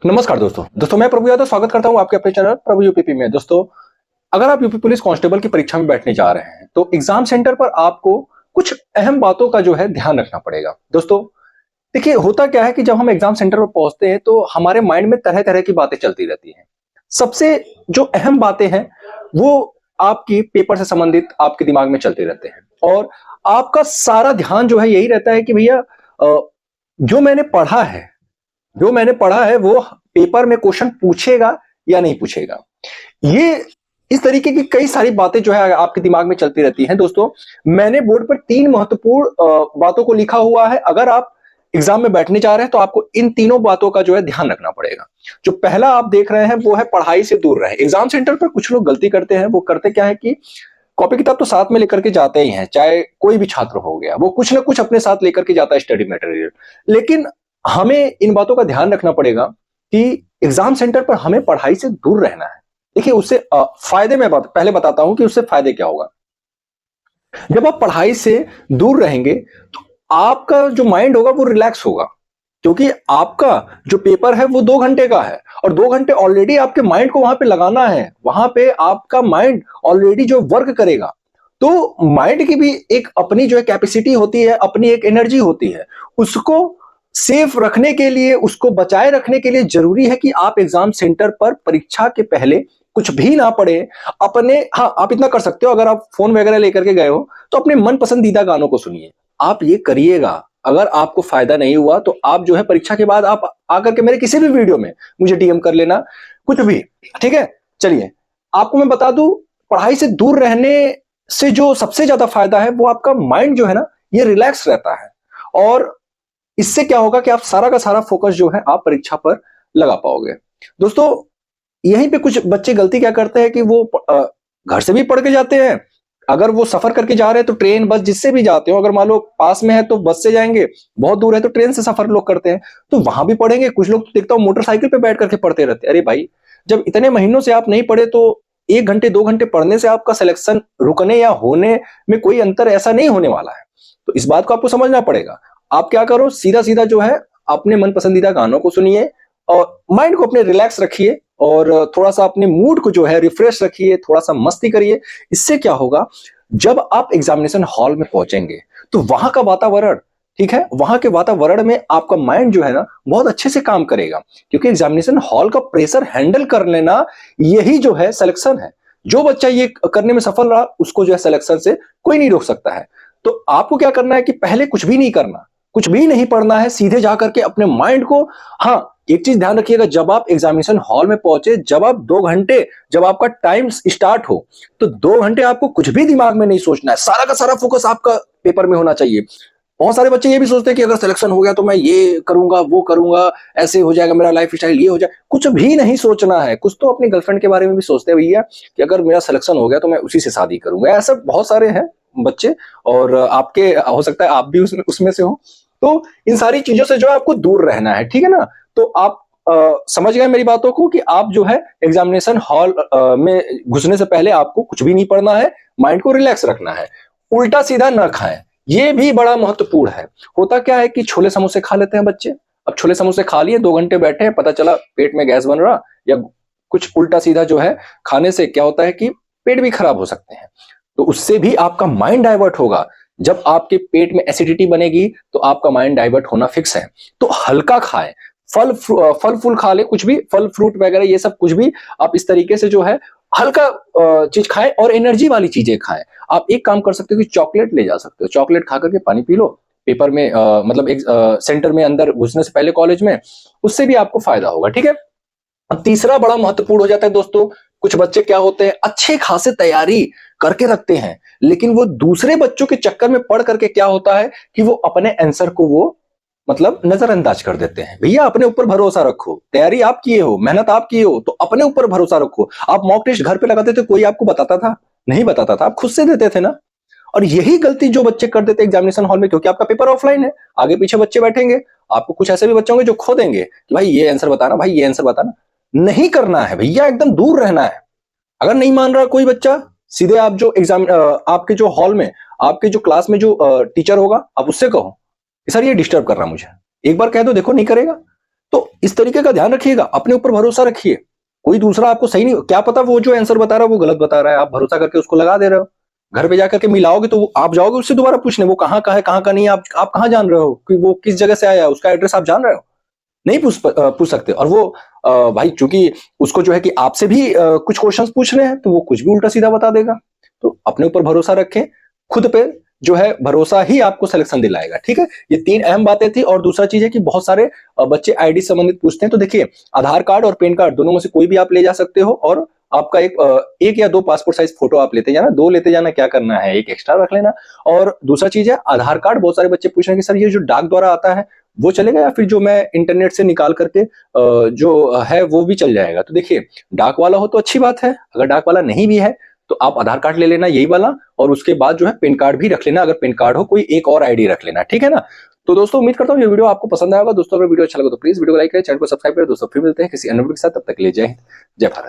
नमस्कार दोस्तों मैं प्रभु यादव स्वागत करता हूं आपके अपने चैनल प्रभु यूपीपी में। दोस्तों, अगर आप यूपी पुलिस कांस्टेबल की परीक्षा में बैठने जा रहे हैं तो एग्जाम सेंटर पर आपको कुछ अहम बातों का जो है ध्यान रखना पड़ेगा। दोस्तों, देखिए होता क्या है कि जब हम एग्जाम सेंटर पर पहुंचते हैं तो हमारे माइंड में तरह तरह की बातें चलती रहती हैं। सबसे जो अहम बातें हैं वो आपकी पेपर से संबंधित आपके दिमाग में चलते रहते हैं और आपका सारा ध्यान जो है यही रहता है कि भैया जो मैंने पढ़ा है जो मैंने पढ़ा है वो पेपर में क्वेश्चन पूछेगा या नहीं पूछेगा। ये इस तरीके की कई सारी बातें जो है आपके दिमाग में चलती रहती हैं। दोस्तों, मैंने बोर्ड पर 3 महत्वपूर्ण बातों को लिखा हुआ है। अगर आप एग्जाम में बैठने जा रहे हैं तो आपको इन तीनों बातों का जो है ध्यान रखना पड़ेगा। जो पहला आप देख रहे हैं वो है पढ़ाई से दूर रहें। एग्जाम सेंटर पर कुछ लोग गलती करते हैं। वो करते क्या है कि कॉपी किताब तो साथ में लेकर के जाते ही हैं, चाहे कोई भी छात्र हो गया, वो कुछ ना कुछ अपने साथ लेकर के जाता है स्टडी मटेरियल। लेकिन हमें इन बातों का ध्यान रखना पड़ेगा कि एग्जाम सेंटर पर हमें पढ़ाई से दूर रहना है। देखिए उससे फायदे में पहले बताता हूं कि उससे फायदे क्या होगा। जब आप पढ़ाई से दूर रहेंगे तो आपका जो माइंड होगा वो रिलैक्स होगा, क्योंकि आपका जो पेपर है वो 2 घंटे का है और 2 घंटे ऑलरेडी आपके माइंड को वहां पे लगाना है। वहां पे आपका माइंड ऑलरेडी जो वर्क करेगा, तो माइंड की भी एक अपनी जो है कैपेसिटी होती है, अपनी एक एनर्जी होती है। उसको सेफ रखने के लिए, उसको बचाए रखने के लिए जरूरी है कि आप एग्जाम सेंटर पर परीक्षा के पहले कुछ भी ना पढ़े। हाँ, आप इतना कर सकते हो, अगर आप फोन वगैरह लेकर के गए हो तो अपने मन पसंदीदा गानों को सुनिए। आप ये करिएगा। अगर आपको फायदा नहीं हुआ तो आप जो है परीक्षा के बाद आप आकर के मेरे किसी भी वीडियो में मुझे डीएम कर लेना, कुछ भी, ठीक है। चलिए, आपको मैं बता दूं, पढ़ाई से दूर रहने से जो सबसे ज्यादा फायदा है वो आपका माइंड जो है ना, ये रिलैक्स रहता है और इससे क्या होगा कि आप सारा का सारा फोकस जो है आप परीक्षा पर लगा पाओगे। दोस्तों, यहीं पे कुछ बच्चे गलती क्या करते हैं कि वो घर से भी पढ़ के जाते हैं। अगर वो सफर करके जा रहे हैं तो ट्रेन बस जिससे भी जाते हो, अगर मान लो पास में है तो बस से जाएंगे, बहुत दूर है तो ट्रेन से सफर लोग करते हैं, तो वहां भी पढ़ेंगे। कुछ लोग तो देखता हूँ मोटरसाइकिल पे बैठ करके पढ़ते रहते हैं। अरे भाई, जब इतने महीनों से आप नहीं पढ़े तो 1 घंटे 2 घंटे पढ़ने से आपका सिलेक्शन रुकने या होने में कोई अंतर ऐसा नहीं होने वाला है। तो इस बात को आपको समझना पड़ेगा। आप क्या करो, सीधा सीधा जो है अपने मन पसंदीदा गानों को सुनिए और माइंड को अपने रिलैक्स रखिए और थोड़ा सा अपने मूड को जो है रिफ्रेश रखिए, थोड़ा सा मस्ती करिए। इससे क्या होगा, जब आप एग्जामिनेशन हॉल में पहुंचेंगे तो वहां का वातावरण, ठीक है, वहां के वातावरण में आपका माइंड जो है ना बहुत अच्छे से काम करेगा, क्योंकि एग्जामिनेशन हॉल का प्रेशर हैंडल कर लेना यही जो है सिलेक्शन है। जो बच्चा ये करने में सफल रहा उसको जो है सिलेक्शन से कोई नहीं रोक सकता है। तो आपको क्या करना है कि पहले कुछ भी नहीं करना, कुछ भी नहीं पढ़ना है, सीधे जाकर के अपने माइंड को, हाँ, एक चीज ध्यान रखिएगा, जब आप एग्जामिनेशन हॉल में पहुंचे, जब आप 2 घंटे, जब आपका टाइम स्टार्ट हो तो 2 घंटे आपको कुछ भी दिमाग में नहीं सोचना है। सारा का सारा फोकस आपका पेपर में होना चाहिए। बहुत सारे बच्चे ये भी सोचते हैं कि अगर सिलेक्शन हो गया तो मैं ये करूंगा, वो करूंगा, ऐसे हो जाएगा मेरा लाइफ स्टाइल, ये हो जाए। कुछ भी नहीं सोचना है। कुछ तो अपनी गर्लफ्रेंड के बारे में भी सोचते हैं भैया कि अगर मेरा सिलेक्शन हो गया तो मैं उसी से शादी करूंगा। ऐसा बहुत सारे हैं बच्चे और आपके हो सकता है आप भी उसमें से हो। तो इन सारी चीजों से जो है आपको दूर रहना है, ठीक है ना। तो आप समझ गए मेरी बातों को कि आप जो है एग्जामिनेशन हॉल में घुसने से पहले आपको कुछ भी नहीं पढ़ना है, माइंड को रिलैक्स रखना है। उल्टा सीधा न खाएं, ये भी बड़ा महत्वपूर्ण है। होता क्या है कि छोले समोसे खा लेते हैं बच्चे। अब छोले समोसे खा लिए, 2 घंटे बैठे हैं, पता चला पेट में गैस बन रहा, या कुछ उल्टा सीधा जो है खाने से क्या होता है कि पेट भी खराब हो सकते हैं। तो उससे भी आपका माइंड डाइवर्ट होगा। जब आपके पेट में एसिडिटी बनेगी तो आपका माइंड डाइवर्ट होना फिक्स है। तो हल्का खाएं, फल फूल खा ले, कुछ भी फल फ्रूट वगैरह ये सब कुछ भी आप इस तरीके से जो है हल्का चीज खाएं और एनर्जी वाली चीजें खाएं। आप एक काम कर सकते हो कि चॉकलेट ले जा सकते हो, चॉकलेट खा करके पानी पी लो पेपर में, मतलब एक सेंटर में अंदर घुसने से पहले कॉलेज में, उससे भी आपको फायदा होगा, ठीक है। अब तीसरा बड़ा महत्वपूर्ण हो जाता है दोस्तों, कुछ बच्चे क्या होते हैं, अच्छे खासे तैयारी करके रखते हैं लेकिन वो दूसरे बच्चों के चक्कर में पढ़ करके क्या होता है कि वो अपने आंसर को वो मतलब नजरअंदाज कर देते हैं। भैया अपने ऊपर भरोसा रखो, तैयारी आप किए हो, मेहनत आप किए हो तो अपने ऊपर भरोसा रखो। आप मॉक टेस्ट घर पे लगाते थे, कोई आपको बताता था? नहीं बताता था, आप खुद से देते थे ना। और यही गलती जो बच्चे कर देते एग्जामिनेशन हॉल में, क्योंकि आपका पेपर ऑफलाइन है, आगे पीछे बच्चे बैठेंगे, आपको कुछ ऐसे भी बच्चे होंगे जो खो देंगे कि भाई ये आंसर बताना, भाई ये आंसर बताना। नहीं करना है भैया, एकदम दूर रहना है। अगर नहीं मान रहा कोई बच्चा, सीधे आप जो आपके जो हॉल में, आपके जो क्लास में जो टीचर होगा, आप उससे कहो कि सर ये डिस्टर्ब कर रहा मुझे। एक बार कह दो, देखो नहीं करेगा तो इस तरीके का ध्यान रखिएगा, अपने ऊपर भरोसा रखिए। कोई दूसरा आपको सही नहीं, क्या पता वो जो आंसर बता रहा है वो गलत बता रहा है, आप भरोसा करके उसको लगा दे रहे हो। घर पे जाकर के मिलाओगे तो आप जाओगे उससे दोबारा पूछने, वो कहाँ का है कहाँ का नहीं है, आप कहाँ जान रहे हो कि वो किस जगह से आया है, उसका एड्रेस आप जान रहे हो? नहीं पूछ सकते। और वो भाई चूंकि उसको जो है कि आपसे भी कुछ क्वेश्चंस पूछ रहे हैं, तो वो कुछ भी उल्टा सीधा बता देगा। तो अपने ऊपर भरोसा रखें, खुद पे जो है भरोसा ही आपको सिलेक्शन दिलाएगा। ठीक है, ये 3 अहम बातें थी। और दूसरा चीज है कि बहुत सारे बच्चे आईडी संबंधित पूछते हैं, तो देखिए आधार कार्ड और पैन कार्ड दोनों में से कोई भी आप ले जा सकते हो, और आपका एक या 2 पासपोर्ट साइज फोटो आप लेते जाना, 2 लेते जाना, क्या करना है, एक एक्स्ट्रा रख लेना। और दूसरा चीज है आधार कार्ड, बहुत सारे बच्चे पूछ रहे हैं कि सर ये जो डाक द्वारा आता है वो चलेगा, या फिर जो मैं इंटरनेट से निकाल करके जो है वो भी चल जाएगा? तो देखिए, डाक वाला हो तो अच्छी बात है, अगर डाक वाला नहीं भी है तो आप आधार कार्ड ले लेना यही वाला, और उसके बाद जो है पैन कार्ड भी रख लेना, अगर पैन कार्ड हो कोई एक और आईडी रख लेना। ठीक है ना? तो दोस्तों उम्मीद करता हूँ ये वीडियो आपको पसंद आया होगा। दोस्तों अगर वीडियो अच्छा लगा तो प्लीज वीडियो को लाइक करें, चैनल को सब्सक्राइब करें। दोस्तों फिर मिलते हैं किसी अन्य वीडियो के साथ, तब तक के लिए जय हिंद, जय भारत।